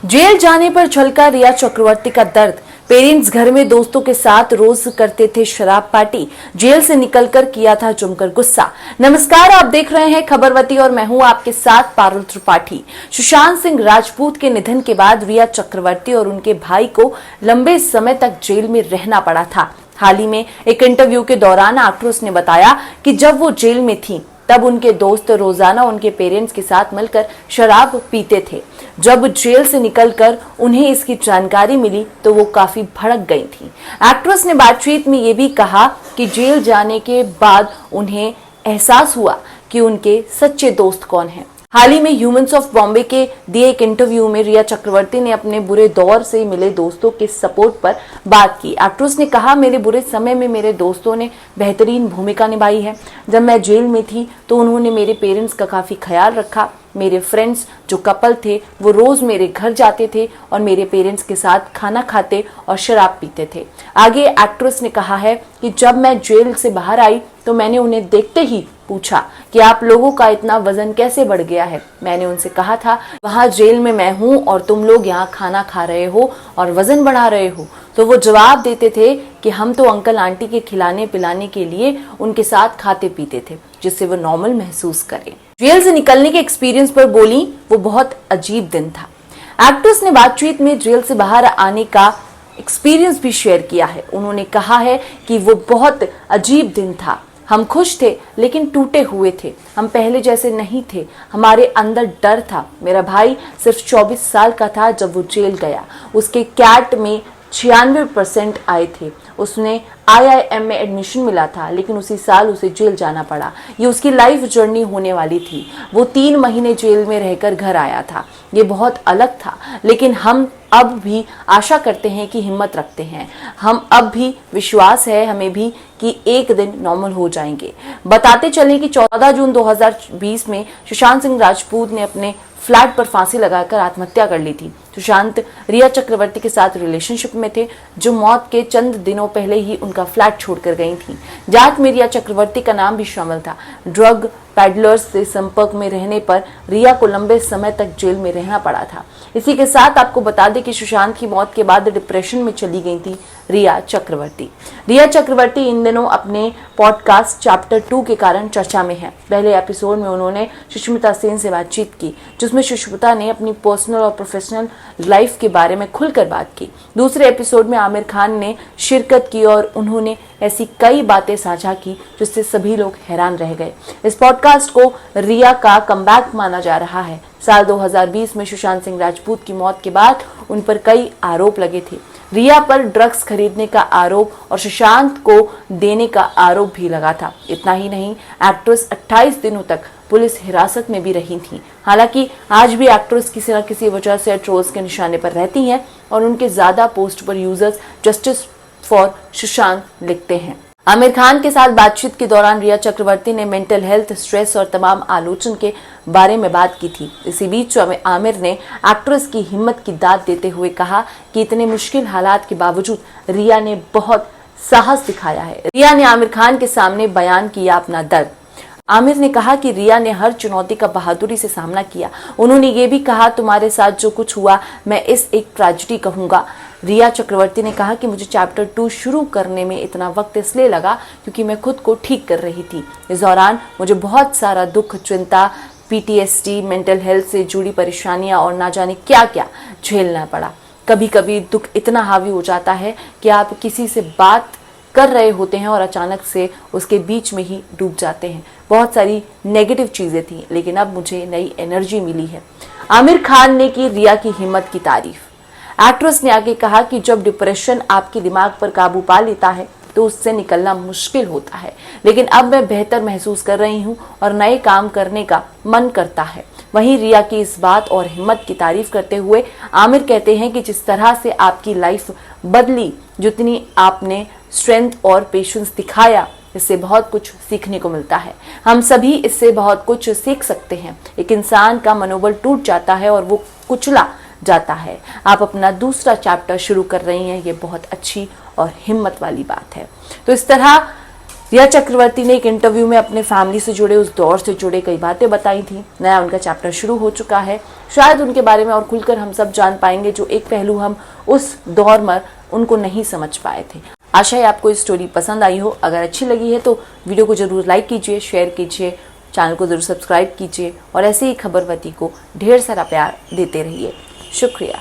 Jail जाने पर छलका रिया चक्रवर्ती का दर्द। पेरेंट्स घर में दोस्तों के साथ रोज करते थे शराब पार्टी, जेल से निकलकर किया था जमकर गुस्सा। नमस्कार, आप देख रहे हैं खबरवती और मैं हूं आपके साथ पारुल त्रिपाठी। सुशांत सिंह राजपूत के निधन के बाद रिया चक्रवर्ती और उनके भाई को लंबे समय तक जेल में रहना पड़ा था। हाल ही में एक इंटरव्यू के दौरान एक्ट्रेस ने बताया कि जब वो जेल में थी तब उनके दोस्त रोजाना उनके पेरेंट्स के साथ मिलकर शराब पीते थे। जब जेल से निकलकर उन्हें इसकी जानकारी मिली तो वो काफी भड़क गई थी। एक्ट्रेस ने बातचीत में ये भी कहा कि जेल जाने के बाद उन्हें एहसास हुआ कि उनके सच्चे दोस्त कौन हैं। हाल ही में ह्यूमंस ऑफ बॉम्बे के दिए एक इंटरव्यू में रिया चक्रवर्ती ने अपने बुरे दौर से मिले दोस्तों के सपोर्ट पर बात की। एक्ट्रेस ने कहा, मेरे बुरे समय में मेरे दोस्तों ने बेहतरीन भूमिका निभाई है। जब मैं जेल में थी तो उन्होंने मेरे पेरेंट्स का काफी ख्याल रखा। मेरे फ्रेंड्स जो कपल थे वो रोज मेरे घर जाते थे और मेरे पेरेंट्स के साथ खाना खाते और शराब पीते थे। आगे एक्ट्रेस ने कहा है कि जब मैं जेल से बाहर आई तो मैंने उन्हें देखते ही पूछा कि आप लोगों का इतना वजन कैसे बढ़ गया है। मैंने उनसे कहा था, वहां जेल में मैं हूं और तुम लोग यहाँ खाना खा रहे हो और वजन बढ़ा रहे हो। तो वो जवाब देते थे कि हम तो अंकल आंटी के खिलाने पिलाने के लिए उनके साथ खाते पीते थे जिससे वो नॉर्मल महसूस करें। जेल से निकलने के एक्सपीरियंस पर बोली, वो बहुत अजीब दिन था। एक्ट्रेस ने बातचीत में जेल से बाहर आने का एक्सपीरियंस भी शेयर किया है। उन्होंने कहा है कि वो बहुत अजीब दिन था। हम खुश थे लेकिन टूटे हुए थे। हम पहले जैसे नहीं थे। हमारे अंदर डर था। मेरा भाई सिर्फ 24 साल का था जब वो जेल गया। उसके कैट में 96% आए थे। उसने IIM में एडमिशन मिला था लेकिन उसी साल उसे जेल जाना पड़ा। ये उसकी लाइफ जर्नी होने वाली थी। वो 3 महीने जेल में रहकर घर आया था। ये बहुत अलग था लेकिन हम अब भी आशा करते हैं कि हिम्मत रखते हैं। हम अब भी विश्वास है हमें भी कि एक दिन नॉर्मल हो जाएंगे। बताते चलें कि 14 जून 2020 में सुशांत सिंह राजपूत ने अपने फ्लैट पर फांसी लगाकर आत्महत्या कर ली थी। सुशांत रिया चक्रवर्ती के साथ रिलेशनशिप में थे जो मौत के चंद दिनों पहले ही उनका फ्लैट छोड़कर गई थी। जांच में रिया चक्रवर्ती का नाम भी शामिल था। ड्रग पैडलर्स से संपर्क में रहने पर रिया को लंबे समय तक जेल में रहना पड़ा था। इसी के साथ आपको बता दें कि सुशांत की मौत के बाद डिप्रेशन में चली गई थी रिया चक्रवर्ती। रिया चक्रवर्ती इन दिनों अपने पॉडकास्ट चैप्टर 2 के कारण चर्चा में है। पहले एपिसोड में उन्होंने सुष्मिता सेन से बातचीत की जिसमें सुष्मिता ने अपनी पर्सनल और प्रोफेशनल लाइफ के बारे में खुलकर बात की। दूसरे एपिसोड में आमिर खान ने शिरकत की और उन्होंने ऐसी कई बातें साझा की जिससे सभी लोग हैरान रह गए। इस पॉडकास्ट को रिया का कमबैक माना जा रहा है। साल 2020 में सुशांत सिंह राजपूत की मौत के बाद उन पर कई आरोप लगे थे। रिया पर ड्रग्स खरीदने का आरोप और सुशांत को देने का आरोप भी लगा था। इतना ही नहीं, एक्ट्रेस 28 दिनों तक पुलिस हिरासत में भी रही थी। हालांकि आज भी एक्ट्रेस किसी न किसी वजह से ट्रोल्स के निशाने पर रहती हैं और उनके ज्यादा पोस्ट पर यूजर्स जस्टिस फॉर सुशांत लिखते हैं। आमिर खान के साथ बातचीत के दौरान रिया चक्रवर्ती ने मेंटल हेल्थ, स्ट्रेस और तमाम आलोचना के बारे में बात की थी। इसी बीच आमिर ने एक्ट्रेस की हिम्मत की दाद देते हुए कहा कि इतने मुश्किल हालात के बावजूद रिया ने बहुत साहस दिखाया है। रिया ने आमिर खान के सामने बयान किया अपना दर्द। आमिर ने कहा कि रिया ने हर चुनौती का बहादुरी से सामना किया। उन्होंने ये भी कहा, तुम्हारे साथ जो कुछ हुआ मैं इस एक ट्रेजेडी कहूंगा। रिया चक्रवर्ती ने कहा कि मुझे चैप्टर 2 शुरू करने में इतना वक्त इसलिए लगा क्योंकि मैं खुद को ठीक कर रही थी। इस दौरान मुझे बहुत सारा दुख, चिंता, PTSD, मेंटल हेल्थ से जुड़ी परेशानियां और ना जाने क्या क्या झेलना पड़ा। कभी कभी दुख इतना हावी हो जाता है कि आप किसी से बात कर रहे होते हैं और अचानक से उसके बीच में ही डूब जाते हैं। बहुत सारी नेगेटिव चीजें थी लेकिन अब मुझे नई एनर्जी मिली है। आमिर खान ने की रिया की हिम्मत की तारीफ। एक्ट्रेस ने आगे कहा कि जब डिप्रेशन आपके दिमाग पर काबू पा लेता है तो उससे निकलना मुश्किल होता है, लेकिन अब मैं बेहतर महसूस कर रही हूँ और नए काम करने का मन करता है। वहीं रिया की इस बात और हिम्मत की तारीफ करते हुए आमिर कहते हैं कि जिस तरह से आपकी लाइफ बदली, जितनी आपने स्ट्रेंथ और पेशेंस दिखाया, इससे बहुत कुछ सीखने को मिलता है। हम सभी इससे बहुत कुछ सीख सकते हैं। एक इंसान का मनोबल टूट जाता है और वो कुचला जाता है। आप अपना दूसरा चैप्टर शुरू कर रही हैं, ये बहुत अच्छी और हिम्मत वाली बात है। तो इस तरह रिया चक्रवर्ती ने एक इंटरव्यू में अपने फैमिली से जुड़े उस दौर से जुड़े कई बातें बताई थी। नया उनका चैप्टर शुरू हो चुका है। शायद उनके बारे में और खुलकर हम सब जान पाएंगे, जो एक पहलू हम उस दौर में उनको नहीं समझ पाए थे। आशा है आपको इस स्टोरी पसंद आई हो। अगर अच्छी लगी है तो वीडियो को जरूर लाइक कीजिए, शेयर कीजिए, चैनल को जरूर सब्सक्राइब कीजिए और ऐसे ही खबरवती को ढेर सारा प्यार देते रहिए। शुक्रिया।